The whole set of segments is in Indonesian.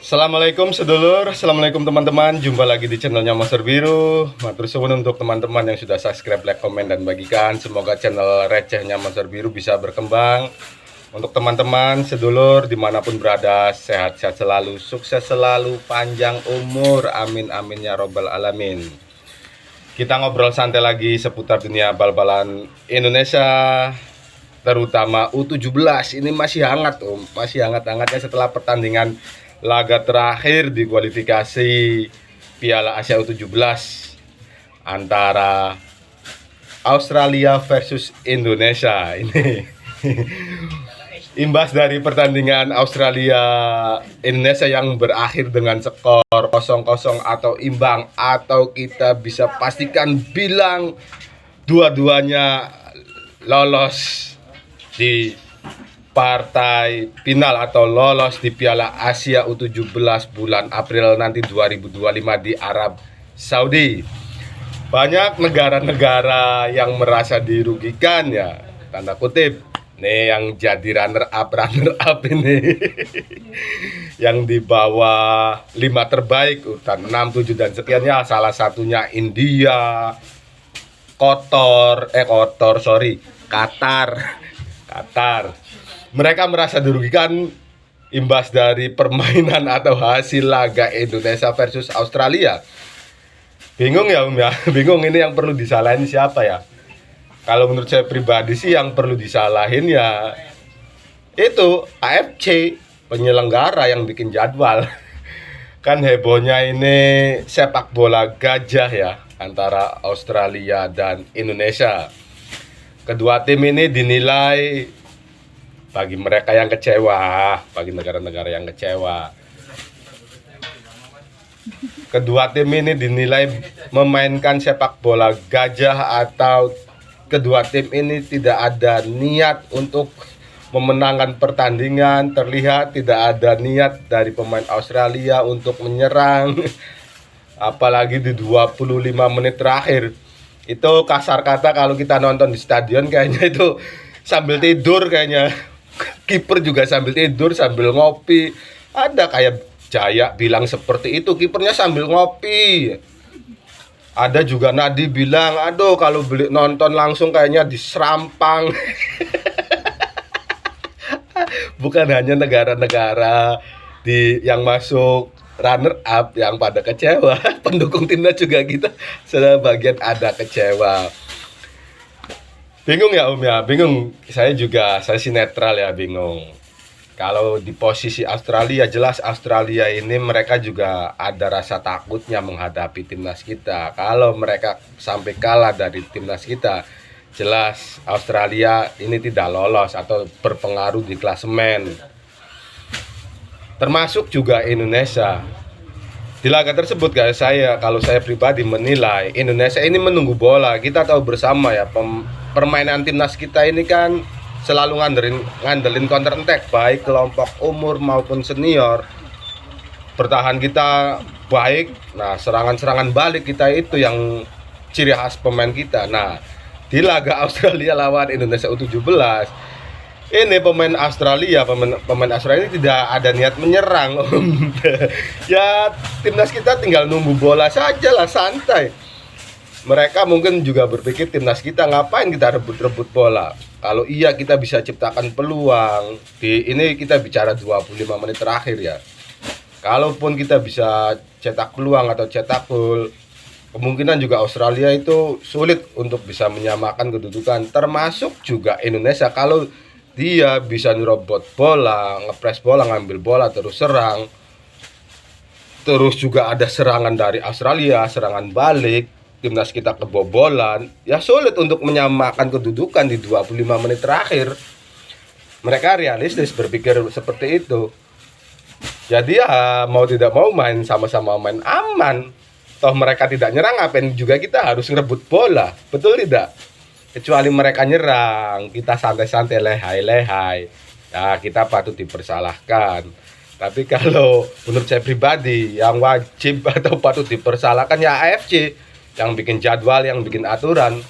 Assalamualaikum sedulur, assalamualaikum teman-teman. Jumpa lagi di channelnya Monster Biru. Matur suwun untuk teman-teman yang sudah subscribe, like, komen, dan bagikan. Semoga channel recehnya Monster Biru bisa berkembang. Untuk teman-teman sedulur dimanapun berada, sehat-sehat selalu, sukses selalu, panjang umur, amin amin ya robbal alamin. Kita ngobrol santai lagi seputar dunia bal-balan Indonesia, terutama U17. Ini masih hangat masih hangat-hangatnya setelah pertandingan laga terakhir di kualifikasi Piala Asia U17 antara Australia versus Indonesia. Ini imbas dari pertandingan Australia Indonesia yang berakhir dengan skor 0-0 atau imbang, atau kita bisa pastikan bilang dua-duanya lolos di partai final atau lolos di Piala Asia U17 bulan April nanti 2025 di Arab Saudi. Banyak negara-negara yang merasa dirugikan ya, tanda kutip. Nih yang jadi runner up ini yang di bawah 5 terbaik urutan 6, 7 dan sekian ya, salah satunya India, Qatar. Mereka merasa dirugikan imbas dari permainan atau hasil laga Indonesia versus Australia. Bingung ya ya, bingung ini yang perlu disalahin siapa ya? Kalau menurut saya pribadi sih yang perlu disalahin ya itu AFC, penyelenggara yang bikin jadwal. Kan hebohnya ini sepak bola gajah ya antara Australia dan Indonesia. Kedua tim ini dinilai, bagi mereka yang kecewa, bagi negara-negara yang kecewa, kedua tim ini dinilai memainkan sepak bola gajah, atau kedua tim ini tidak ada niat untuk memenangkan pertandingan. Terlihat tidak ada niat dari pemain Australia untuk menyerang. Apalagi di 25 menit terakhir. Itu kasar kata kalau kita nonton di stadion kayaknya itu sambil tidur kayaknya. Kiper juga sambil tidur, sambil ngopi. Ada kayak Jaya bilang seperti itu, kipernya sambil ngopi. Ada juga Nadi bilang, aduh kalau beli nonton langsung kayaknya diserampang. Bukan hanya negara-negara yang masuk runner up yang pada kecewa, pendukung timnas juga kita sebagian ada kecewa. Bingung ya ya, bingung. Saya sih netral ya, bingung. Kalau di posisi Australia, jelas Australia ini mereka juga ada rasa takutnya menghadapi timnas kita. Kalau mereka sampai kalah dari timnas kita, jelas Australia ini tidak lolos atau berpengaruh di klasemen. Termasuk juga Indonesia. Di laga tersebut kalau saya pribadi menilai Indonesia ini menunggu bola. Kita tahu bersama ya, permainan timnas kita ini kan selalu ngandelin counter attack, baik kelompok umur maupun senior. Bertahan kita baik, nah serangan-serangan balik kita itu yang ciri khas pemain kita. Nah, di laga Australia lawan Indonesia U17, ini pemain Australia ini tidak ada niat menyerang. Ya timnas kita tinggal nunggu bola saja lah, santai. Mereka mungkin juga berpikir timnas kita ngapain kita rebut-rebut bola. Kalau iya kita bisa ciptakan peluang. Ini kita bicara 25 menit terakhir ya. Kalaupun kita bisa cetak peluang atau cetak gol, kemungkinan juga Australia itu sulit untuk bisa menyamakan kedudukan. Termasuk juga Indonesia, kalau dia bisa nyerobot bola, ngepres bola, ngambil bola, terus serang. Terus juga ada serangan dari Australia, serangan balik, timnas kita kebobolan, ya sulit untuk menyamakan kedudukan di 25 menit terakhir. Mereka realistis berpikir seperti itu. Jadi ya mau tidak mau main sama-sama main aman. Toh mereka tidak nyerang, ngapain juga kita harus ngerebut bola, betul tidak? Kecuali mereka nyerang, kita santai-santai, lehai-lehai, ya kita patut dipersalahkan. Tapi kalau menurut saya pribadi, yang wajib atau patut dipersalahkan ya AFC, yang bikin jadwal, yang bikin aturan.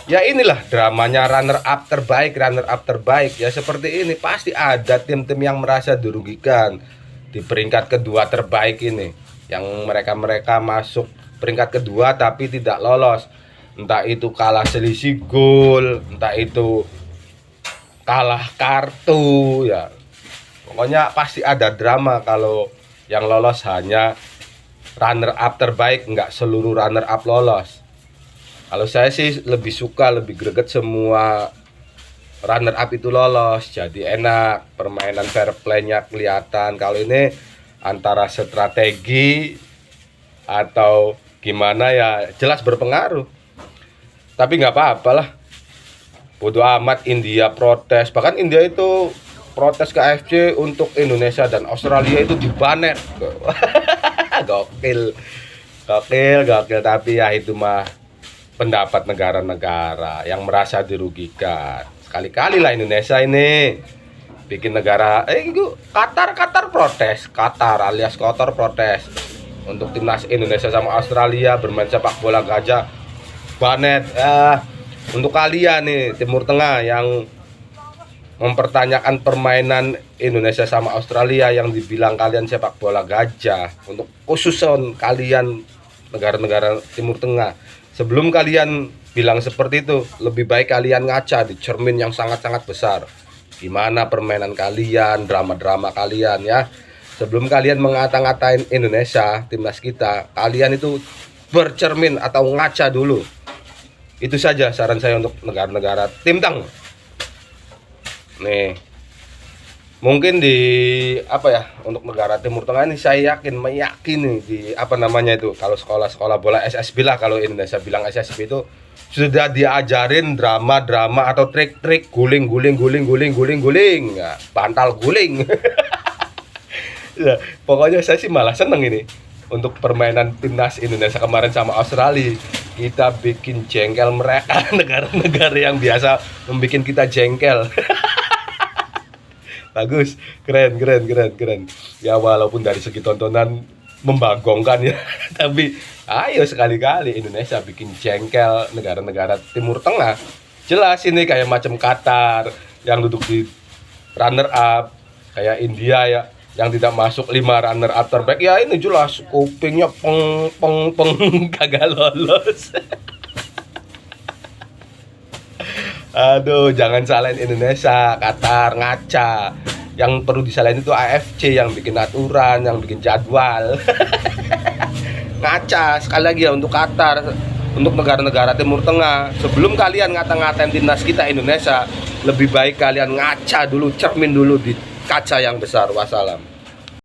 Ya inilah dramanya runner up terbaik ya seperti ini. Pasti ada tim-tim yang merasa dirugikan. di peringkat kedua terbaik ini, yang mereka masuk peringkat kedua tapi tidak lolos, entah itu kalah selisih gol, entah itu kalah kartu, ya pokoknya pasti ada drama kalau yang lolos hanya runner up terbaik, nggak seluruh runner up lolos. Kalau saya sih lebih suka, lebih greget semua runner up itu lolos, jadi enak, permainan fair play-nya kelihatan. Kalau ini antara strategi atau gimana ya jelas berpengaruh. Tapi nggak apa-apa lah, bodo amat. India protes, bahkan India itu protes ke AFC untuk Indonesia dan Australia itu dibanet. Gokil, tapi ya itu mah pendapat negara-negara yang merasa dirugikan. Sekali-kali lah Indonesia ini bikin negara itu Qatar protes, Qatar alias kotor protes untuk timnas Indonesia sama Australia bermain sepak bola gajah banet. Untuk kalian nih Timur Tengah yang mempertanyakan permainan Indonesia sama Australia yang dibilang kalian sepak bola gajah, untuk khususon kalian negara-negara Timur Tengah, sebelum kalian bilang seperti itu, lebih baik kalian ngaca di cermin yang sangat-sangat besar. Gimana permainan kalian, drama-drama kalian ya. Sebelum kalian mengata-ngatain Indonesia, timnas kita, kalian itu bercermin atau ngaca dulu. Itu saja saran saya untuk negara-negara Timtang. Nih, mungkin di untuk negara Timur Tengah ini saya meyakini di kalau sekolah bola SSB lah, kalau Indonesia bilang SSB itu sudah diajarin drama-drama atau trik-trik guling, ya, bantal guling. Ya, pokoknya saya sih malah seneng ini untuk permainan timnas Indonesia kemarin sama Australia. Kita bikin jengkel mereka, negara-negara yang biasa membuat kita jengkel. Bagus, keren. Ya walaupun dari segi tontonan membagongkan ya, tapi ayo sekali-kali Indonesia bikin jengkel negara-negara Timur Tengah. Jelas ini kayak macam Qatar yang duduk di runner up, kayak India ya yang tidak masuk 5 runner up terbaik. Ya ini jelas kupingnya peng kagak lolos. Aduh, jangan salahin Indonesia, Qatar ngaca. Yang perlu disalahin itu AFC yang bikin aturan, yang bikin jadwal. Ngaca sekali lagi ya untuk Qatar, untuk negara-negara Timur Tengah. Sebelum kalian ngata-ngatain timnas kita Indonesia, lebih baik kalian ngaca dulu, cermin dulu di kaca yang besar. Wassalam.